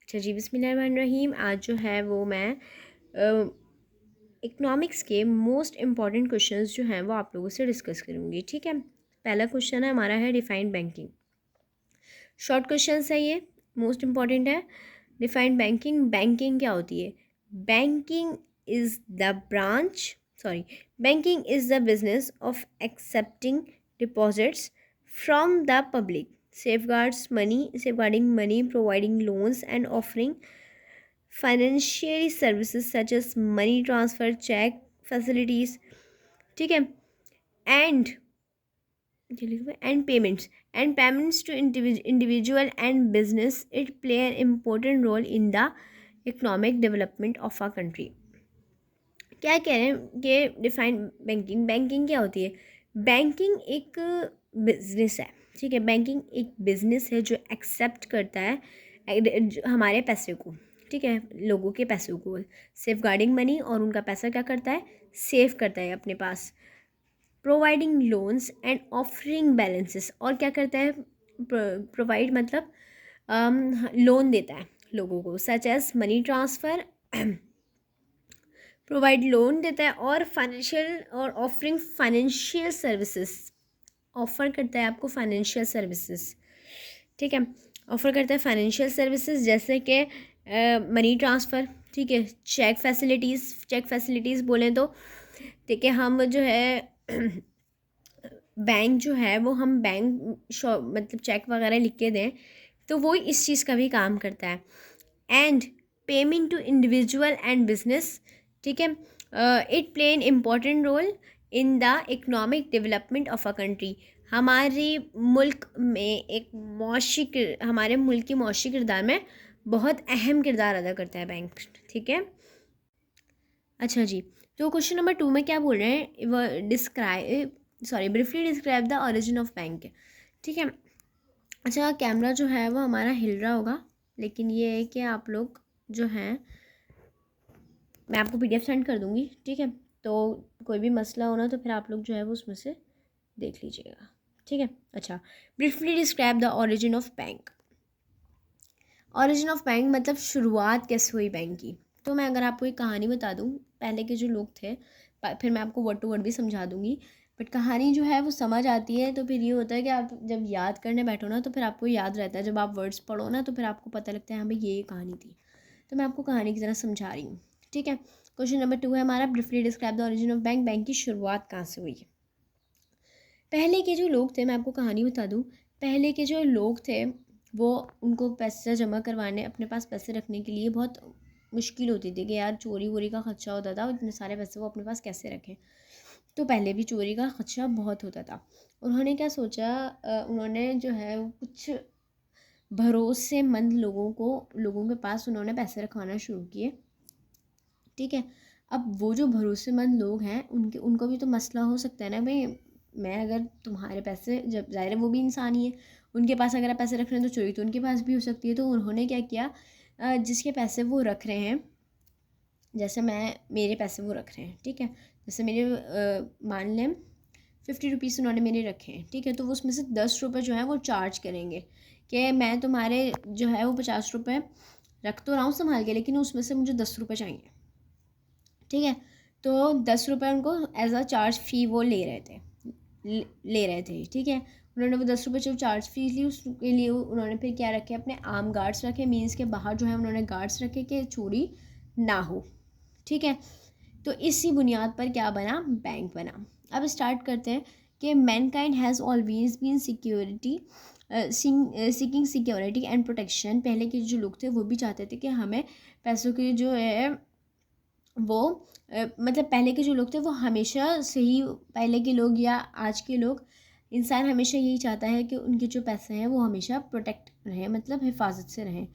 अच्छा जी, बिस्मिल्लाहिर्रहमानिर्रहीम। आज जो है वो मैं इकोनॉमिक्स के मोस्ट इम्पॉर्टेंट क्वेश्चंस जो हैं वो आप लोगों से डिस्कस करूँगी। ठीक है, पहला क्वेश्चन है हमारा है डिफाइंड बैंकिंग। शॉर्ट क्वेश्चन है ये, मोस्ट इम्पॉर्टेंट है। डिफाइंड बैंकिंग, बैंकिंग क्या होती है? Banking is the branch sorry banking is the business of accepting deposits from the public, safeguarding money, providing loans and offering financial services such as money transfer, check facilities. ठीक है, and payments to individual and business. It play an important role in the economic development of a country. क्या कह रहे हैं कि define banking, banking क्या होती है? बैंकिंग एक बिजनेस है। ठीक है, बैंकिंग एक बिजनेस है जो एक्सेप्ट करता है हमारे पैसे को। ठीक है, लोगों के पैसों को, सेफ गार्डिंग मनी, और उनका पैसा क्या करता है? सेव करता है अपने पास। Providing loans and offering balances, और क्या करता है? प्रोवाइड मतलब लोन देता है लोगों को, such as money transfer, provide loan देता है, और फाइनेंशियल और ऑफरिंग फाइनेंशियल सर्विसेज, ऑफ़र करता है आपको फाइनेंशियल सर्विसेज। ठीक है, ऑफ़र करता है फाइनेंशियल सर्विसेज जैसे कि मनी ट्रांसफ़र। ठीक है, चेक फैसिलिटीज़ बोलें तो ठीक है, हम जो है बैंक जो है वो हम मतलब चेक वगैरह लिख के दें तो वो इस चीज़ का भी काम करता है। And payment to individual and business. ठीक है, it play an important role in the economic development of a country. हमारे मुल्क में हमारे मुल्क की मौशी किरदार में बहुत अहम किरदार अदा करता है बैंक। ठीक है, अच्छा जी, तो क्वेश्चन नंबर 2 में क्या बोल रहे हैं? Briefly describe the origin of bank. ठीक है, अच्छा कैमरा जो है वो हमारा हिल रहा होगा, लेकिन ये है कि आप लोग जो हैं, मैं आपको PDF सेंड कर दूँगी। ठीक है, तो कोई भी मसला हो ना तो फिर आप लोग जो है वो उसमें से देख लीजिएगा। ठीक है, अच्छा, briefly describe the origin of bank. Origin of bank मतलब शुरुआत कैसे हुई बैंक की। तो मैं अगर आपको एक कहानी बता दूँ, पहले के जो लोग थे, फिर मैं आपको वर्ड टू वर्ड भी समझा दूँगी, बट कहानी जो है वो समझ आती है तो फिर ये होता है कि आप जब याद करने बैठो ना तो फिर आपको याद रहता है। जब आप वर्ड्स पढ़ो ना तो फिर आपको पता लगता है हाँ भाई ये कहानी थी। तो मैं आपको कहानी की तरह समझा रही हूँ। ठीक है, क्वेश्चन नंबर 2 है हमारा, briefly describe the origin of bank. Bank की शुरुआत कहाँ से हुई है? पहले के जो लोग थे, मैं आपको कहानी बता दूँ, पहले के जो लोग थे वो, उनको पैसा जमा करवाने, अपने पास पैसे रखने के लिए बहुत मुश्किल होती थी कि यार चोरी वोरी का ख़दशा होता था, इतने सारे पैसे वो अपने पास कैसे रखें। तो पहले भी चोरी का ख़दशा बहुत होता था। उन्होंने क्या सोचा, उन्होंने जो है वो कुछ भरोसेमंद लोगों के पास उन्होंने पैसे रखवाना शुरू किए। ठीक है, अब वो जो भरोसेमंद लोग हैं उनके उनको भी तो मसला हो सकता है ना भाई। मैं अगर तुम्हारे पैसे, जब ज़ाहिर है वो भी इंसान ही है, उनके पास अगर आप पैसे रख रहे हैं तो चोरी तो उनके पास भी हो सकती है। तो उन्होंने क्या किया, जिसके पैसे वो रख रहे हैं, जैसे मेरे पैसे वो रख रहे हैं। ठीक है, जैसे मान लें 50 रुपीज़ उन्होंने मेरे रखे हैं। ठीक है, तो वो उसमें से 10 रुपये जो है वो चार्ज करेंगे कि मैं तुम्हारे जो है वो 50 रुपये रख तो रहा हूँ संभाल के, लेकिन उसमें से मुझे 10 रुपये चाहिए। ठीक है, तो 10 रुपये उनको एज अ चार्ज फ़ी वो ले रहे थे। ठीक है, उन्होंने वो 10 रुपये जो चार्ज फ़ी ली, उसके लिए उन्होंने फिर क्या रखे, अपने आर्म गार्ड्स रखे, मीन्स के बाहर जो है उन्होंने गार्ड्स रखे कि चोरी ना हो। ठीक है, तो इसी बुनियाद पर क्या बना, बैंक बना। अब स्टार्ट करते हैं कि mankind has always been seeking security and protection. पहले के जो लोग थे वो भी चाहते थे कि हमें पैसों की जो है वो मतलब पहले के जो लोग थे वो हमेशा से ही, पहले के लोग या आज के लोग, इंसान हमेशा यही चाहता है कि उनके जो पैसे हैं वो हमेशा प्रोटेक्ट रहें, मतलब हिफाजत से रहें।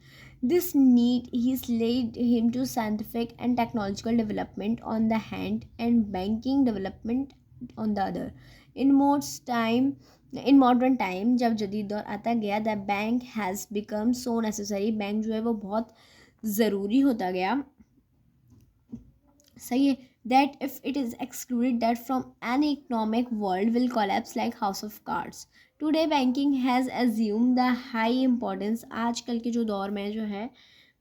This need has led him to scientific and technological development on the hand and banking development on the other. In most time in modern time, जब जदीद दौर आता गया, the bank has become so necessary. Bank जो है वो बहुत ज़रूरी होता गया। सही है, that if it is excluded that from an economic world will collapse like house of cards. Today banking has assume the high importance. आजकल के जो दौर में जो है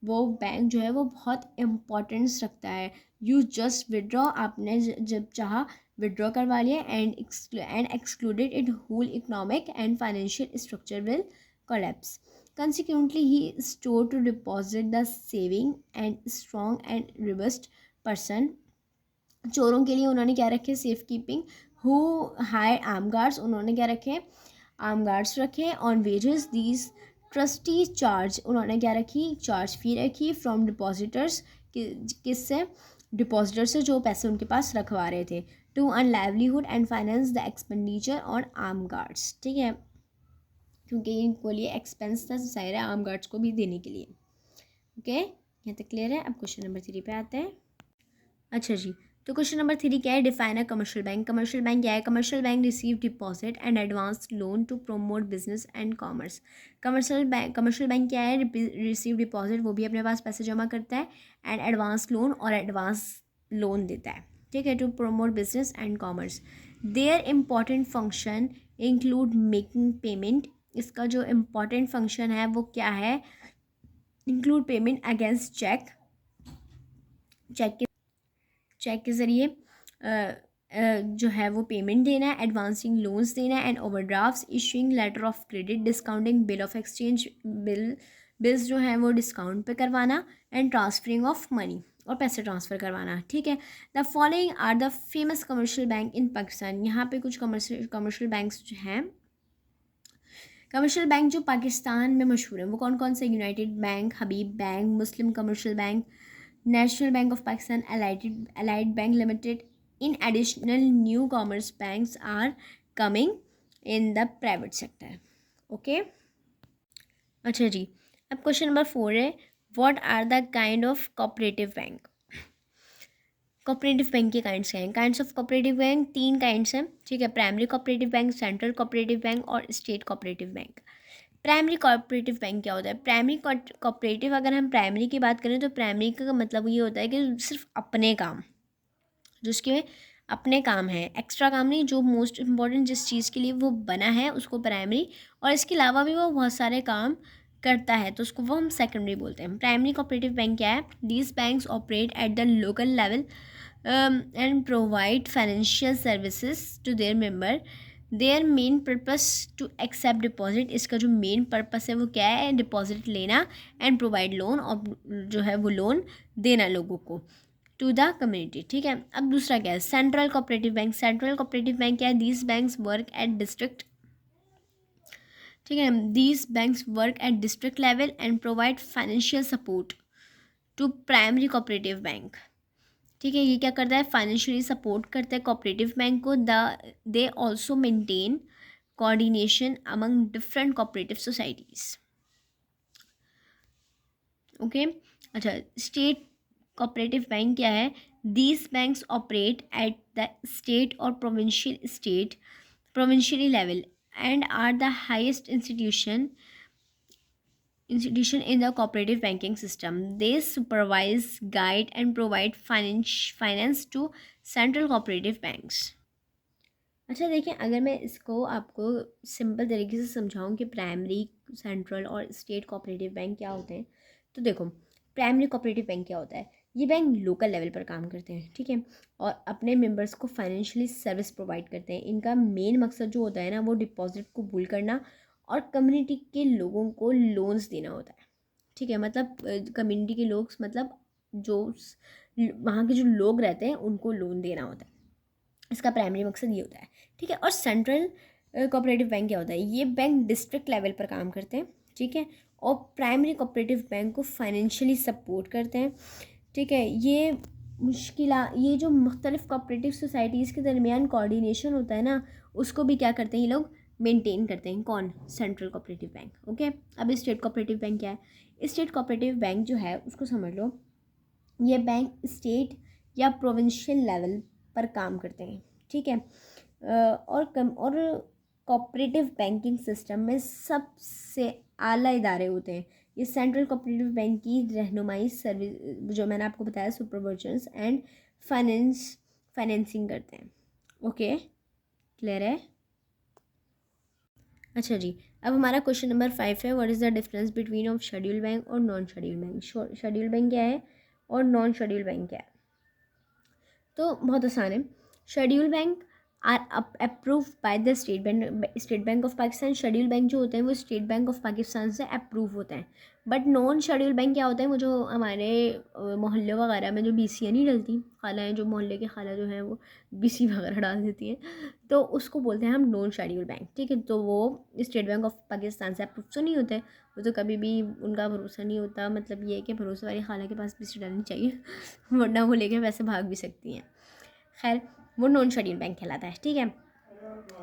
वो बैंक जो है वो बहुत इम्पोर्टेंस रखता है। यू जस्ट विड्रॉ, आपने जब चाहा विड्रॉ करवा लिया, and excluded it whole economic and financial structure will collapse. Consequently, he is told to deposit the saving and strong and robust person। चोरों के लिए उन्होंने क्या रखे, safe keeping. Who hire arm guards, उन्होंने क्या रखे, आर्म गार्ड्स रखे। On wages these trustee charge, उन्होंने क्या रखी, चार्ज फी रखी। फ्रॉम डिपॉजिटर्स, किससे, डिपॉजिटर से जो पैसे उनके पास रखवा रहे थे। To earn livelihood and finance the expenditure on arm guards, ठीक है, क्योंकि इनको लिए एक्सपेंस था जाहिर है आर्म गार्ड्स को भी देने के लिए। ओके, यहाँ तक क्लियर है। अब क्वेश्चन नंबर 3 पे आते हैं। अच्छा जी, तो क्वेश्चन नंबर 3 क्या है, define a commercial bank. Commercial bank क्या है, commercial bank receive deposit and advance loan to promote business and commerce. Commercial bank क्या है, रिसीव डिपॉजिट, वो भी अपने पास पैसे जमा करता है, एंड एडवांस लोन, और एडवांस लोन देता है, ठीक है, to promote business and commerce. Their important function include making payment. इसका जो इम्पॉर्टेंट फंक्शन है वो क्या है, include payment against cheque, cheque के ज़रिए जो है वो पेमेंट देना है, एडवांसिंग लोन्स देना है, and overdrafts, issuing letter of credit, discounting bill of exchange, bills जो हैं वो डिस्काउंट पे करवाना, एंड ट्रांसफरिंग ऑफ मनी, और पैसे ट्रांसफ़र करवाना, ठीक है। The following are the famous commercial bank in Pakistan. यहाँ पे कुछ कमर्शियल बैंक्स जो हैं, कमर्शियल बैंक जो पाकिस्तान में मशहूर है वो कौन कौन से, united bank, Habib bank, Muslim commercial bank, national bank of Pakistan, allied bank limited. In additional new commerce banks are coming in the private sector. Okay, अच्छा जी, अब क्वेश्चन नंबर 4 है, what are the kind of cooperative bank. Cooperative bank के kinds क्या हैं, kinds of cooperative bank 3 kinds हैं, ठीक है, primary cooperative bank, central cooperative bank, और state cooperative bank. Primary cooperative bank क्या होता है, प्राइमरी कोऑपरेटिव, अगर हम प्राइमरी की बात करें तो प्राइमरी का मतलब ये होता है कि सिर्फ अपने काम, जो उसके अपने काम है, एक्स्ट्रा काम नहीं, जो मोस्ट इम्पॉर्टेंट जिस चीज़ के लिए वो बना है उसको प्राइमरी, और इसके अलावा भी वो बहुत सारे काम करता है तो उसको वो हम सेकेंडरी बोलते हैं। प्राइमरी कोऑपरेटिव बैंक क्या है, these banks operate at the local level and provide financial services to their member. Their main purpose to accept deposit, इसका जो मेन पर्पस है वो क्या है, डिपॉजिट लेना, एंड प्रोवाइड लोन, और जो है वो लोन देना लोगों को, टू द कम्युनिटी, ठीक है। अब दूसरा क्या है, central cooperative bank. Central cooperative bank क्या है, these banks work at district, ठीक है, these banks work at district level and provide financial support to primary cooperative bank, ठीक है। ये क्या करता है, फाइनेंशियली सपोर्ट करता है कोऑपरेटिव बैंक को। They also maintain coordination among different cooperative societies. Okay, अच्छा, स्टेट कोऑपरेटिव बैंक क्या है, these banks operate at the state और provincially level and are the highest institution in the cooperative banking system. They supervise, guide and provide finance to central cooperative banks। अच्छा देखिए, अगर मैं इसको आपको simple तरीके से समझाऊं कि प्राइमरी, सेंट्रल और स्टेट कोऑपरेटिव बैंक क्या होते हैं, तो देखो, प्राइमरी कोऑपरेटिव बैंक क्या होता है, ये बैंक लोकल लेवल पर काम करते हैं, ठीक है, और अपने मेंबर्स को फाइनेंशियली सर्विस प्रोवाइड करते हैं। इनका मेन मकसद जो होता है ना, वो डिपॉजिट को कबूल करना और कम्युनिटी के लोगों को लोन्स देना होता है, ठीक है, मतलब कम्युनिटी के लोग, मतलब जो वहाँ के जो लोग रहते हैं उनको लोन देना होता है, इसका प्राइमरी मकसद ये होता है, ठीक है। और सेंट्रल कोऑपरेटिव बैंक क्या होता है, ये बैंक डिस्ट्रिक्ट लेवल पर काम करते हैं, ठीक है, और प्राइमरी कोऑपरेटिव बैंक को फाइनेंशियली सपोर्ट करते हैं, ठीक है। ये जो मुख्तलिफ कोऑपरेटिव सोसाइटीज़ के दरमियान कोऑर्डिनेशन होता है ना, उसको भी क्या करते हैं ये लोग, मेंटेन करते हैं, कौन, सेंट्रल कोऑपरेटिव बैंक। ओके, अब स्टेट कोऑपरेटिव बैंक क्या है, स्टेट कोऑपरेटिव बैंक जो है उसको समझ लो, ये बैंक स्टेट या प्रोविंशियल लेवल पर काम करते हैं, ठीक है, और कोऑपरेटिव बैंकिंग सिस्टम में सबसे आला इदारे होते हैं। ये सेंट्रल कोऑपरेटिव बैंक की रहनुमाई, सर्विस, जो मैंने आपको बताया, सुपरविजन्स एंड फाइनेंसिंग करते हैं। ओके, क्लियर है। अच्छा जी, अब हमारा क्वेश्चन नंबर 5 है, what is the difference between of schedule bank और non schedule bank. Schedule bank क्या है और नॉन शेड्यूल बैंक क्या है? तो बहुत आसान है। Schedule bank are approve by the state bank of Pakistan. Schedule bank जो होते हैं वो स्टेट बैंक ऑफ पाकिस्तान से अप्रूव होते हैं। बट नॉन शेड्यूल बैंक क्या होता है, वो जो हमारे मोहल्ले वगैरह में जो बीसीयाँ नहीं डलती, खालाएँ जो मोहल्ले की खाला जो हैं वो बीसी वगैरह डाल देती हैं, तो उसको बोलते हैं हम नॉन शेड्यूल बैंक। ठीक है, तो वो स्टेट बैंक ऑफ पाकिस्तान से अप्रूव तो नहीं होते, वो तो कभी भी उनका भरोसा नहीं होता। मतलब ये है कि भरोसे वाली खाला के पास बीसी डालनी चाहिए वरना वो लेके वैसे भाग भी सकती हैं। खैर, वो नॉन शेड्यूल बैंक कहलाता है। ठीक है,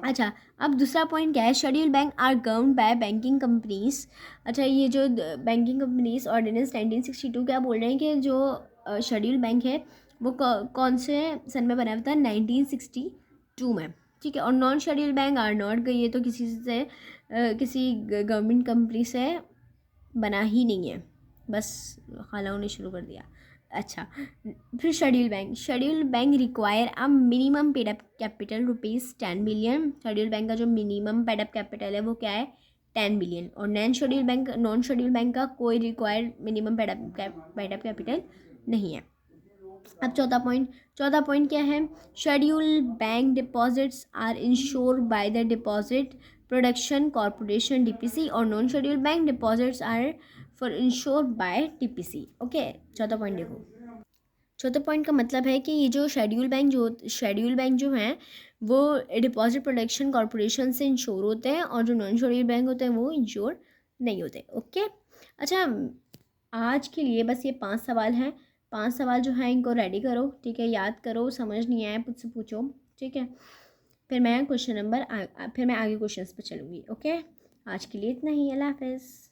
अच्छा, अब दूसरा पॉइंट क्या है, schedule bank are govern by banking companies. अच्छा, ये जो बैंकिंग कंपनीज ऑर्डिनेंस 1962 क्या बोल रहे हैं कि जो शेड्यूल बैंक है वो कौन से सन में बना हुआ था, 1962 में। ठीक है, और non schedule bank are not, ये तो किसी से किसी गवर्नमेंट कंपनी से बना ही नहीं है, बस खालाओं ने शुरू कर दिया। अच्छा, फिर schedule bank require a minimum paid up capital ₹10 billion. Schedule bank का जो मिनिमम पेड अप कैपिटल है वो क्या है, 10 बिलियन। और नॉन शेड्यूल बैंक का कोई required minimum paid up capital नहीं है। अब चौथा पॉइंट क्या है, schedule bank deposits are insured by the deposit production corporation DPC, और non schedule bank deposits are for insured by TPC. Okay, चौथा पॉइंट देखो। चौथे पॉइंट का मतलब है कि ये जो शेड्यूल बैंक जो हैं वो डिपॉजिट प्रोडक्शन कॉरपोरेशन से इंश्योर होते हैं, और जो नॉन शेड्यूल बैंक होते हैं वो इंश्योर नहीं होते। ओके, अच्छा, आज के लिए बस ये 5 सवाल हैं। 5 सवाल जो हैं इनको रेडी करो, ठीक है, याद करो, समझ नहीं आया मुझसे पूछो, ठीक है। फिर मैं आगे क्वेश्चंस पे चलूँगी। ओके, आज के लिए इतना ही, अल्लाह हाफ़िज़।